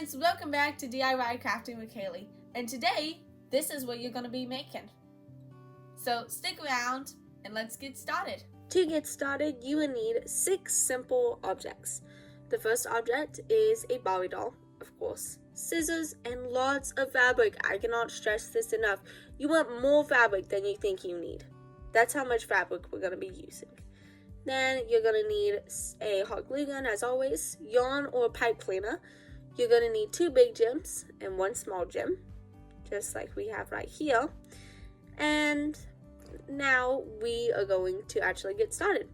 friends, welcome back to DIY Crafting with Kaylee. And today, this is what you're going to be making. So stick around and let's get started. To get started, you will need 6 simple objects. The first object is a Barbie doll, of course, scissors, and lots of fabric. I cannot stress this enough. You want more fabric than you think you need. That's how much fabric we're going to be using. Then you're going to need a hot glue gun, as always, yarn or pipe cleaner. You're going to need 2 big gems and 1 small gem, just like we have right here. And now we are going to actually get started.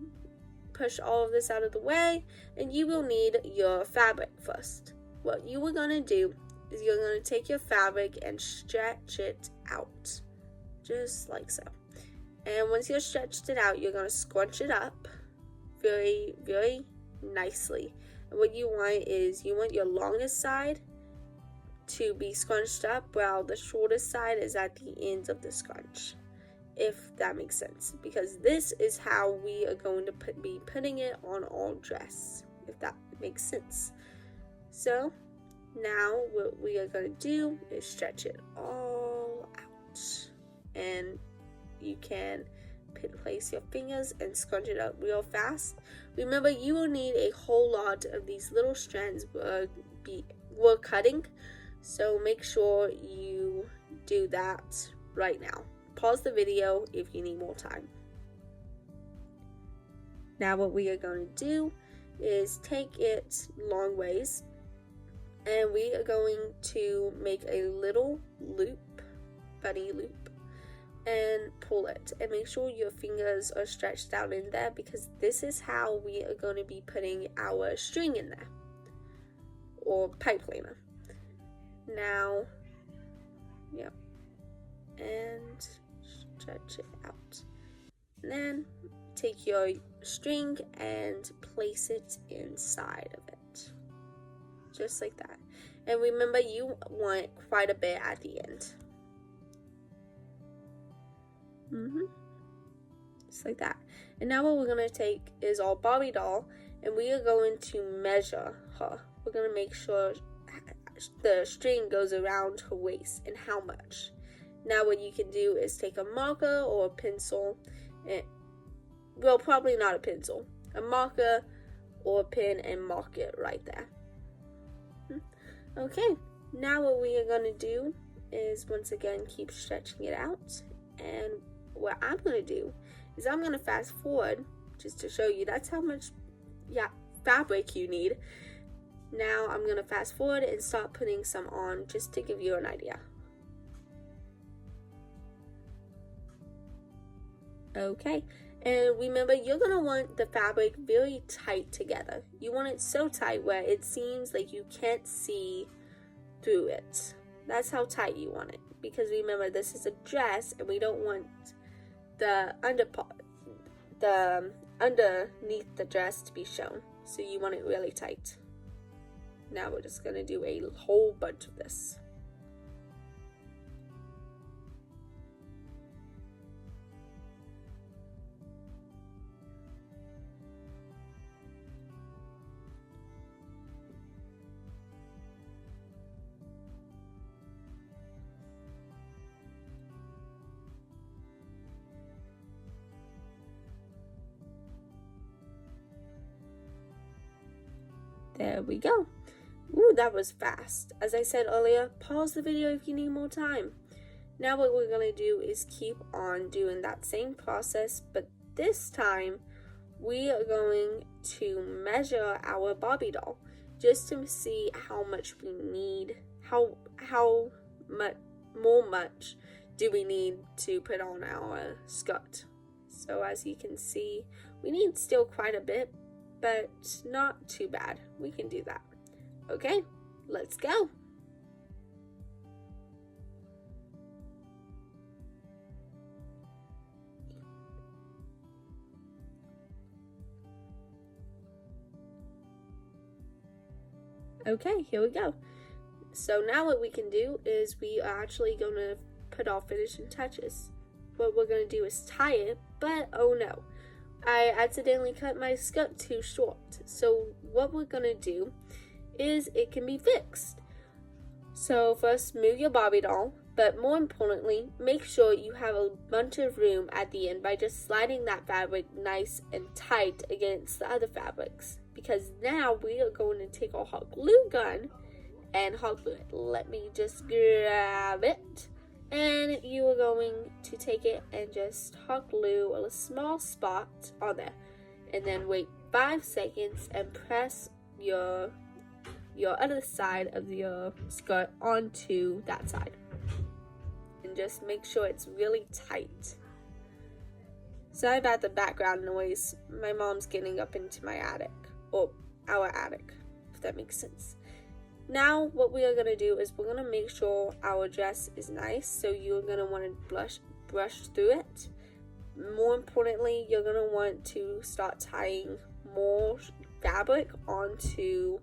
Push all of this out of the way, and you will need your fabric first. What you are going to do is you're going to take your fabric and stretch it out, just like so. And once you've stretched it out, you're going to scrunch it up very, very nicely. And what you want is you want your longest side to be scrunched up while the shortest side is at the ends of the scrunch, if that makes sense, because this is how we are going to be putting it on our dress, if that makes sense. So now what we are going to do is stretch it all out, and you can place your fingers and scrunch it up real fast. Remember, you will need a whole lot of these little strands we're cutting, so make sure you do that right now. Pause the video if you need more time. Now what we are going to do is take it long ways, and we are going to make a little loop, bunny loop, and pull it, and make sure your fingers are stretched out in there, because this is how we are going to be putting our string in there, or pipe cleaner. Now, yep, and stretch it out. And then take your string and place it inside of it, just like that. And remember, you want quite a bit at the end. Just like that. And now what we're going to take is our Barbie doll, and we are going to measure her. We're going to make sure the string goes around her waist and how much. Now what you can do is take a marker or a pencil, well, probably not a pencil, a marker or a pen, and mark it right there. Okay, now what we are going to do is once again keep stretching it out, and what I'm going to do is I'm going to fast forward just to show you that's how much fabric you need. Now I'm going to fast forward and start putting some on just to give you an idea. Okay, and remember, you're going to want the fabric very tight together. You want it so tight where it seems like you can't see through it. That's how tight you want it, because remember, this is a dress and we don't want the underneath the dress to be shown, so you want it really tight. Now we're just going to do a whole bunch of this. There we go. Ooh, that was fast. As I said earlier, pause the video if you need more time. Now what we're going to do is keep on doing that same process, but this time we are going to measure our Barbie doll just to see how much we need, how much do we need to put on our skirt. So as you can see, we need still quite a bit, but not too bad. We can do that. Okay, let's go. Okay, here we go. So now what we can do is we are actually going to put our finishing touches. What we're going to do is tie it, but oh no, I accidentally cut my skirt too short. So what we're going to do is it can be fixed. So first, move your Barbie doll, but more importantly, make sure you have a bunch of room at the end by just sliding that fabric nice and tight against the other fabrics. Because now we are going to take our hot glue gun and hot glue it. Let me just grab it. And you are going to take it and just hot glue a small spot on there. And then wait 5 seconds and press your other side of your skirt onto that side. And just make sure it's really tight. Sorry about the background noise. My mom's getting up into my attic, or our attic, if that makes sense. Now what we are going to do is we're going to make sure our dress is nice, so you're going to want to brush through it. More importantly, you're going to want to start tying more fabric onto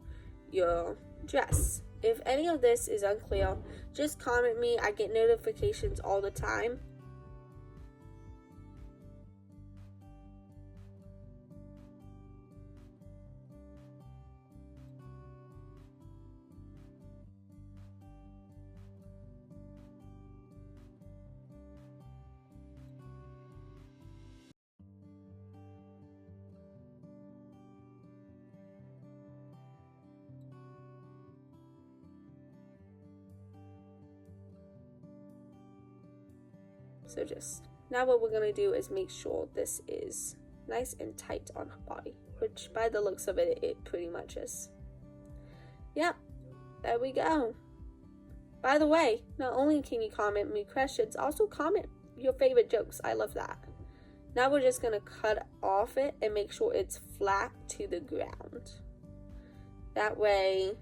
your dress. If any of this is unclear, just comment me. I get notifications all the time. So just now what we're going to do is make sure this is nice and tight on her body, which by the looks of it, it pretty much is. Yep, there we go. By the way, not only can you comment me questions, also comment your favorite jokes. I love that. Now we're just going to cut off it and make sure it's flat to the ground. That way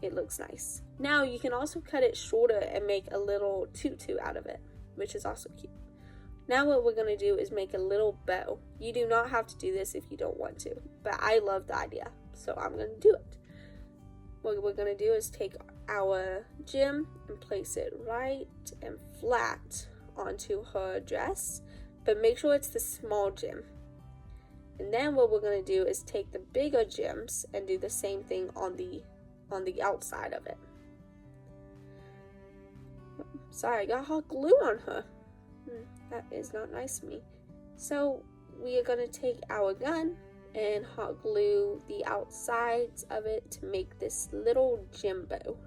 it looks nice. Now you can also cut it shorter and make a little tutu out of it, which is also cute. Now what we're going to do is make a little bow. You do not have to do this if you don't want to, but I love the idea, so I'm going to do it. What we're going to do is take our gem and place it right and flat onto her dress, but make sure it's the small gem. And then what we're going to do is take the bigger gems and do the same thing on the outside of it. Sorry, I got hot glue on her. That is not nice of me. So we are going to take our gun and hot glue the outsides of it to make this little Jimbo.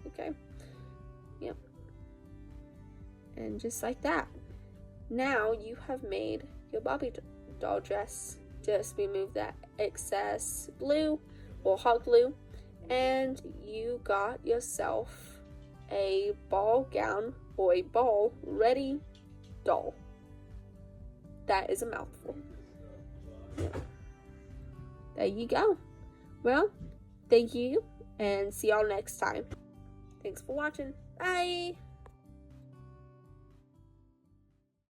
Okay. Yep. And just like that. Now you have made your Barbie doll dress. Just remove that excess glue or hot glue, and you got yourself a ball gown or a ball ready doll. That is a mouthful. There you go. Well, thank you and see y'all next time. Thanks for watching. Bye.